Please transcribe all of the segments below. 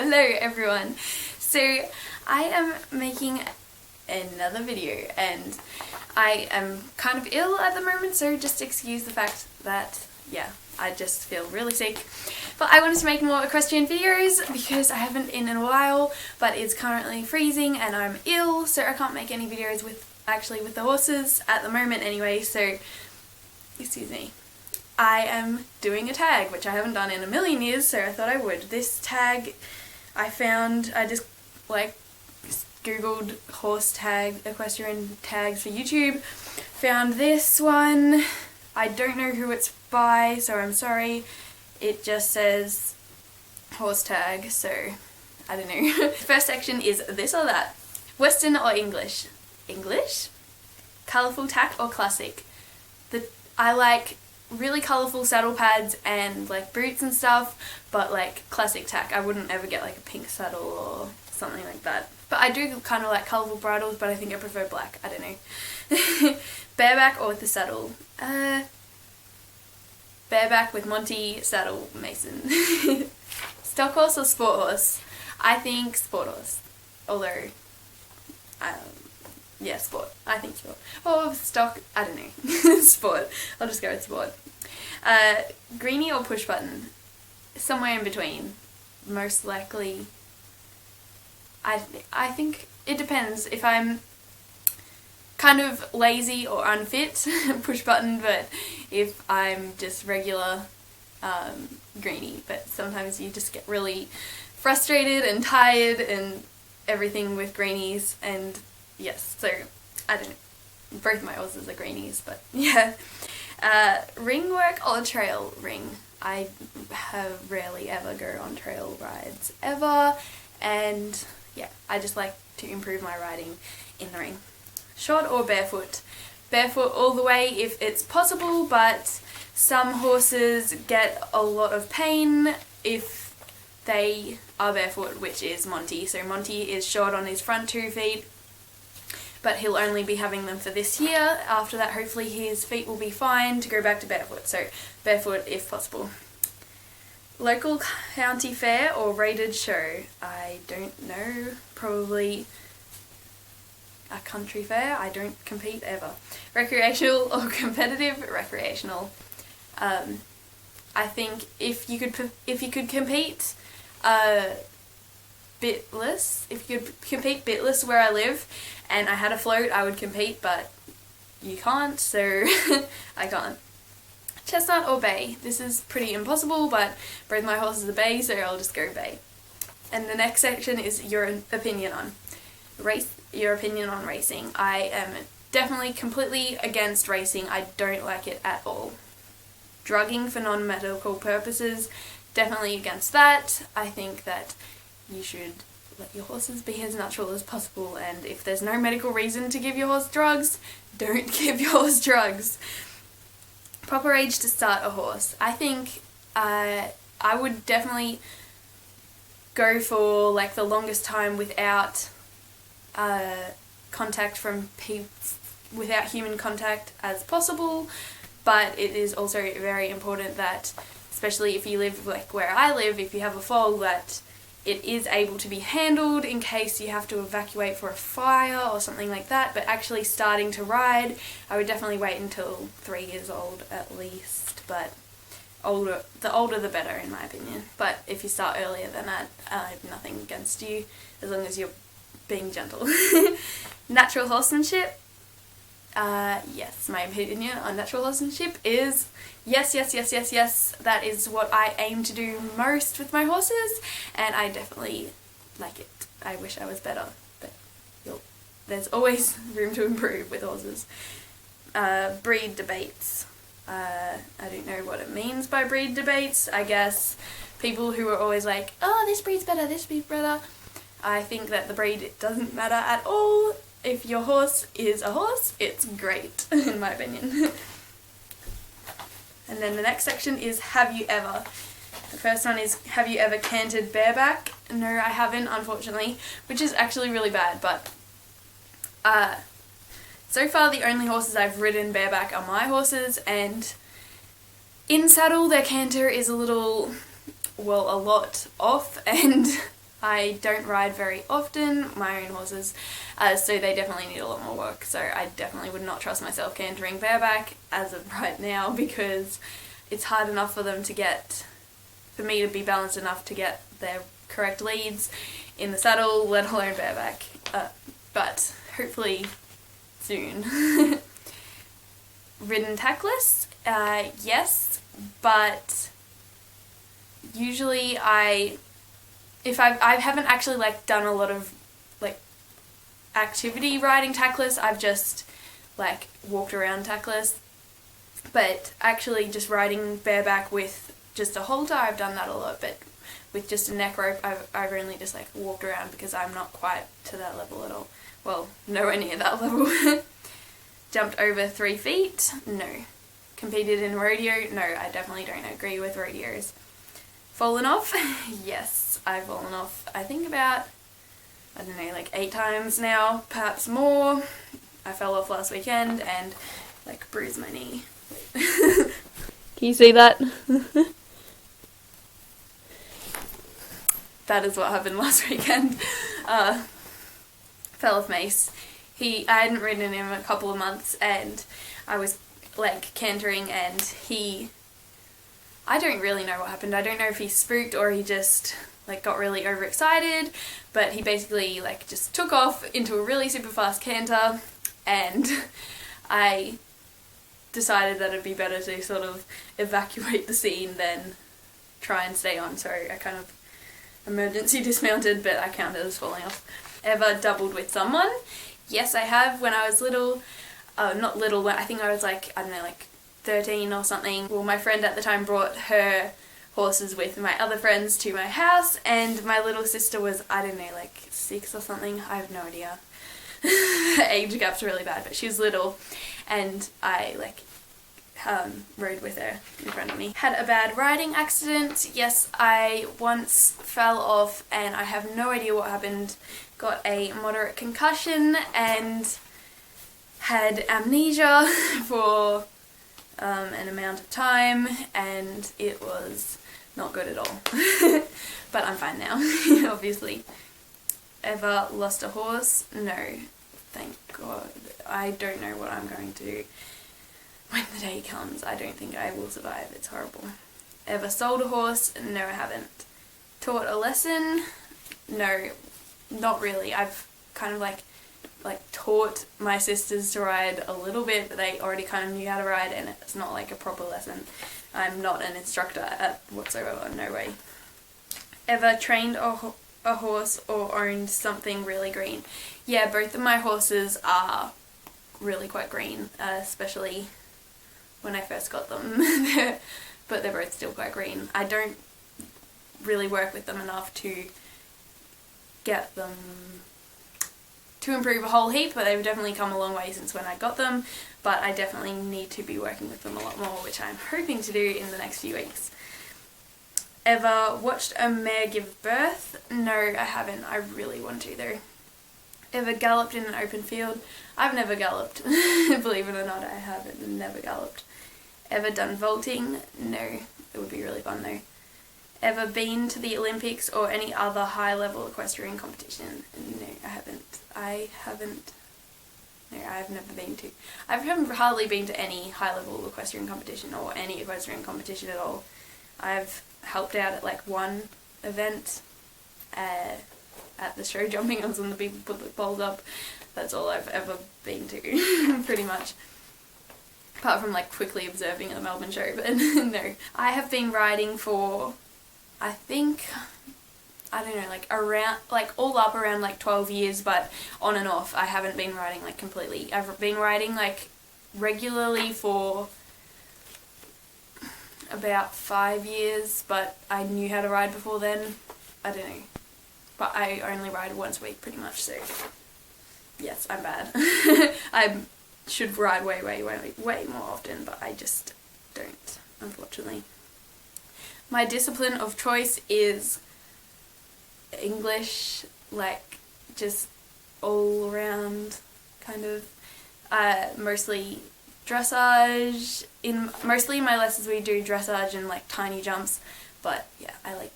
Hello everyone. So I am making another video and I am kind of ill at the moment, so just excuse the fact that, yeah, I just feel really sick. But I wanted to make more equestrian videos because I haven't in a while, but it's currently freezing and I'm ill, so I can't make any videos with the horses at the moment anyway, so excuse me. I am doing a tag, which I haven't done in a million years, so I thought I would. This tag I found, I just googled horse tag, equestrian tags for YouTube, found this one. I don't know who it's by, so I'm sorry. It just says horse tag, so I don't know. First section is this or that. Western or English? English? Colourful tack or classic? I like really colourful saddle pads and like boots and stuff, but like classic tack. I wouldn't ever get like a pink saddle or something like that. But I do kind of like colourful bridles, but I think I prefer black. I don't know. Bareback or with the saddle? Bareback with Monty, saddle Mason. Stock horse or sport horse? I think sport horse. Although, yeah, sport. I think sport. Or stock, I don't know. Sport. I'll just go with sport. Greenie or push button? Somewhere in between. Most likely. I think it depends. If I'm kind of lazy or unfit, push button, but if I'm just regular, greenie. But sometimes you just get really frustrated and tired and everything with greenies, and yes, so I don't know. Both my horses are greenies, but yeah. Ring work or trail ring? I have rarely ever go on trail rides ever, and yeah, I just like to improve my riding in the ring. Short or barefoot? Barefoot all the way if it's possible, but some horses get a lot of pain if they are barefoot, which is Monty. So Monty is short on his front 2 feet, but he'll only be having them for this year. After that, hopefully his feet will be fine to go back to barefoot, so barefoot if possible. Local county fair or rated show? I don't know, probably a country fair. I don't compete ever. Recreational or competitive? Recreational. I think if you could compete bitless, if you could compete bitless where I live and I had a float, I would compete, but you can't, so I can't. Chestnut or bay? This is pretty impossible, but both my horses are bay, so I'll just go bay. And the next section is your opinion on racing. I am definitely completely against racing. I don't like it at all. Drugging for non-medical purposes, definitely against that. I think that you should let your horses be as natural as possible, and if there's no medical reason to give your horse drugs, don't give your horse drugs. Proper age to start a horse. I think I would definitely go for like the longest time without contact from without human contact as possible, but it is also very important that, especially if you live like where I live, if you have a foal, that it is able to be handled in case you have to evacuate for a fire or something like that. But actually starting to ride, I would definitely wait until 3 years old at least, but the older the better in my opinion. But if you start earlier than that, I have nothing against you as long as you're being gentle. Natural horsemanship? Yes, my opinion on natural horsemanship is yes. That is what I aim to do most with my horses, and I definitely like it. I wish I was better, but there's always room to improve with horses. Breed debates. I don't know what it means by breed debates. I guess people who are always like, oh, this breed's better, this breed's better. I think that the breed doesn't matter at all. If your horse is a horse, it's great, in my opinion. And then the next section is have you ever. The first one is have you ever cantered bareback? No, I haven't, unfortunately, which is actually really bad, but so far the only horses I've ridden bareback are my horses, and in saddle their canter is a lot off, and I don't ride very often, my own horses, so they definitely need a lot more work. So I definitely would not trust myself cantering bareback as of right now, because it's hard enough for them to get, for me to be balanced enough to get their correct leads in the saddle, let alone bareback. But hopefully soon. Ridden tackless? Yes, but usually I haven't actually like done a lot of like activity riding tackless. I've just like walked around tackless, but actually just riding bareback with just a halter, I've done that a lot. But with just a neck rope, I've only just like walked around, because I'm not quite to that level at all. Well, nowhere near that level. Jumped over 3 feet? No. Competed in rodeo? No, I definitely don't agree with rodeos. Fallen off? Yes, I've fallen off, I think about, I don't know, like 8 times now, perhaps more. I fell off last weekend and like bruised my knee. Can you see that? That is what happened last weekend. Fell off Mace. I hadn't ridden him a couple of months, and I was like cantering, and I don't really know what happened. I don't know if he spooked or he just like got really overexcited, but he basically like just took off into a really super fast canter, and I decided that it'd be better to sort of evacuate the scene than try and stay on, so I kind of emergency dismounted, but I counted as falling off. Ever doubled with someone? Yes, I have. When I was little, not little, I think I was like, I don't know, like 13 or something. Well, my friend at the time brought her horses with my other friends to my house, and my little sister was, I don't know, like 6 or something. I have no idea. Her age gap's really bad, but she was little, and I like rode with her in front of me. Had a bad riding accident. Yes, I once fell off and I have no idea what happened. Got a moderate concussion and had amnesia for an amount of time, and it was not good at all. But I'm fine now, obviously. Ever lost a horse? No, thank God. I don't know what I'm going to do when the day comes. I don't think I will survive. It's horrible. Ever sold a horse? No, I haven't. Taught a lesson? No, not really. I've kind of like taught my sisters to ride a little bit, but they already kind of knew how to ride, and it's not like a proper lesson. I'm not an instructor at whatsoever, no way. Ever trained a horse or owned something really green? Yeah, both of my horses are really quite green, especially when I first got them, but they're both still quite green. I don't really work with them enough to get them to improve a whole heap, but they've definitely come a long way since when I got them, but I definitely need to be working with them a lot more, which I'm hoping to do in the next few weeks. Ever watched a mare give birth? No, I haven't. I really want to though. Ever galloped in an open field? I've never galloped. Believe it or not, I haven't. Never galloped. Ever done vaulting? No. It would be really fun though. Ever been to the Olympics or any other high-level equestrian competition? No, I haven't. No, I've never been to. I've hardly been to any high-level equestrian competition or any equestrian competition at all. I've helped out at like one event at the show jumping on some of the people put the poles up. That's all I've ever been to, pretty much. Apart from like quickly observing at the Melbourne show, but no. I have been riding for, I think, I don't know, like around, like all up around like 12 years, but on and off. I haven't been riding like completely. I've been riding like regularly for about 5 years, but I knew how to ride before then. I don't know. But I only ride once a week pretty much, so yes, I'm bad. I should ride way more often, but I just don't, unfortunately. My discipline of choice is English, like just all around kind of, mostly dressage. Mostly in my lessons we do dressage and like tiny jumps, but yeah, I like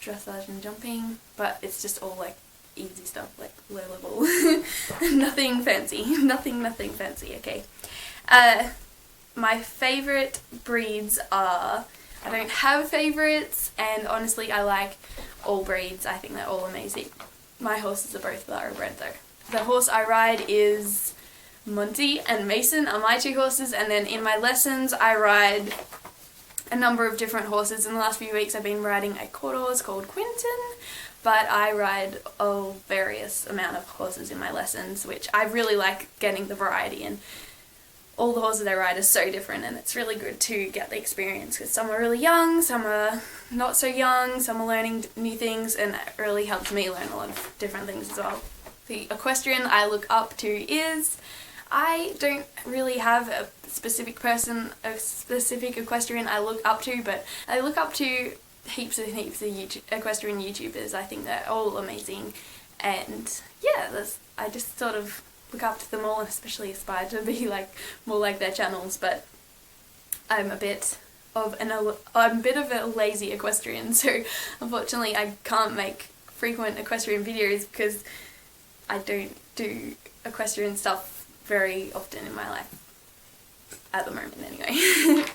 dressage and jumping, but it's just all like easy stuff, like low level. Nothing fancy. Nothing fancy, okay. My favourite breeds are, I don't have favourites, and honestly I like all breeds. I think they're all amazing. My horses are both thoroughbred though. The horse I ride is Monty and Mason are my 2 horses, and then in my lessons I ride a number of different horses. In the last few weeks I've been riding a quarter horse called Quinton, but I ride a various amount of horses in my lessons, which I really like getting the variety, and all the horses I ride are so different, and it's really good to get the experience because some are really young, some are not so young, some are learning new things, and it really helps me learn a lot of different things as well. The equestrian I look up to is, I don't really have a specific equestrian I look up to, but I look up to heaps of equestrian YouTubers. I think they're all amazing, and yeah, I just sort of look up to them all, and especially aspire to be like more like their channels. But I'm a bit of a lazy equestrian, so unfortunately I can't make frequent equestrian videos because I don't do equestrian stuff very often in my life at the moment anyway.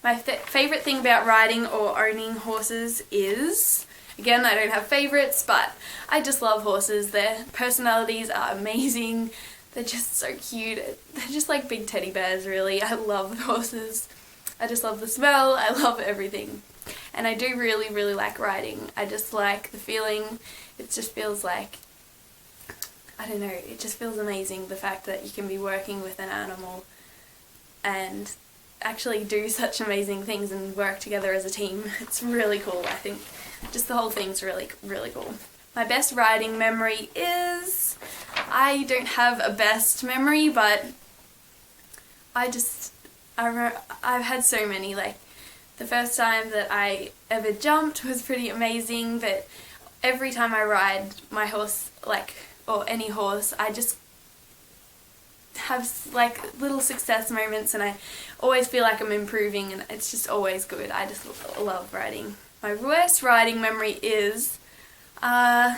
My favourite thing about riding or owning horses is, again, I don't have favourites, but I just love horses. Their personalities are amazing. They're just so cute. They're just like big teddy bears, really. I love horses. I just love the smell. I love everything. And I do really like riding. I just like the feeling. It just feels like, I don't know, it just feels amazing, the fact that you can be working with an animal and actually do such amazing things and work together as a team. It's really cool. I think just the whole thing's really cool. My best riding memory is, I don't have a best memory, but I've had so many. Like, the first time that I ever jumped was pretty amazing, but every time I ride my horse, or any horse, I just have like little success moments, and I always feel like I'm improving, and it's just always good. I just love riding. My worst riding memory is, I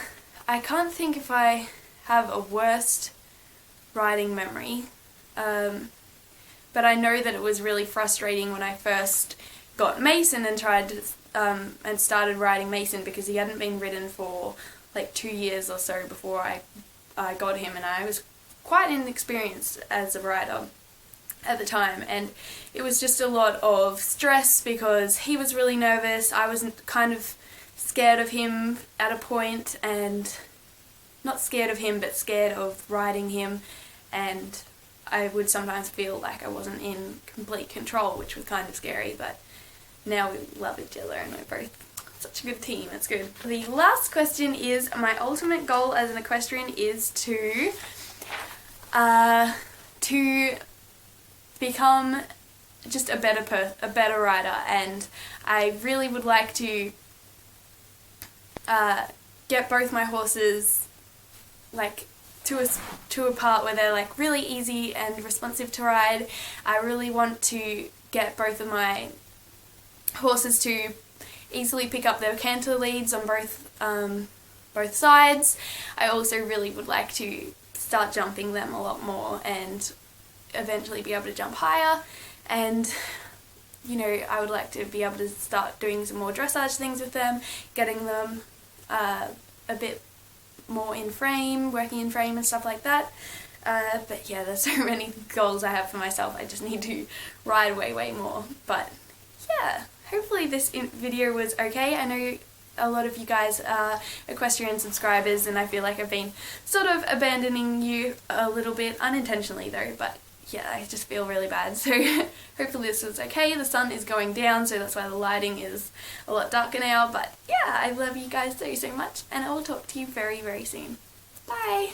can't think if I have a worst riding memory, but I know that it was really frustrating when I first got Mason and tried to, and started riding Mason, because he hadn't been ridden for like 2 years or so before I got him, and I was quite inexperienced as a rider at the time, and it was just a lot of stress because he was really nervous. I was kind of scared of him at a point, and not scared of him but scared of riding him, and I would sometimes feel like I wasn't in complete control, which was kind of scary. But now we love each other and we're both such a good team. It's good. The last question is, my ultimate goal as an equestrian is to become just a better rider, and I really would like to get both my horses like to a part where they're like really easy and responsive to ride. I really want to get both of my horses to easily pick up their canter leads on both sides. I also really would like to start jumping them a lot more and eventually be able to jump higher, and you know, I would like to be able to start doing some more dressage things with them, getting them a bit more in frame, working in frame and stuff like that. But yeah, there's so many goals I have for myself. I just need to ride way more. But yeah, hopefully this video was okay. I know a lot of you guys are equestrian subscribers, and I feel like I've been sort of abandoning you a little bit, unintentionally though, but yeah, I just feel really bad. So hopefully this was okay. The sun is going down, so that's why the lighting is a lot darker now. But yeah, I love you guys so much, and I will talk to you very soon. Bye!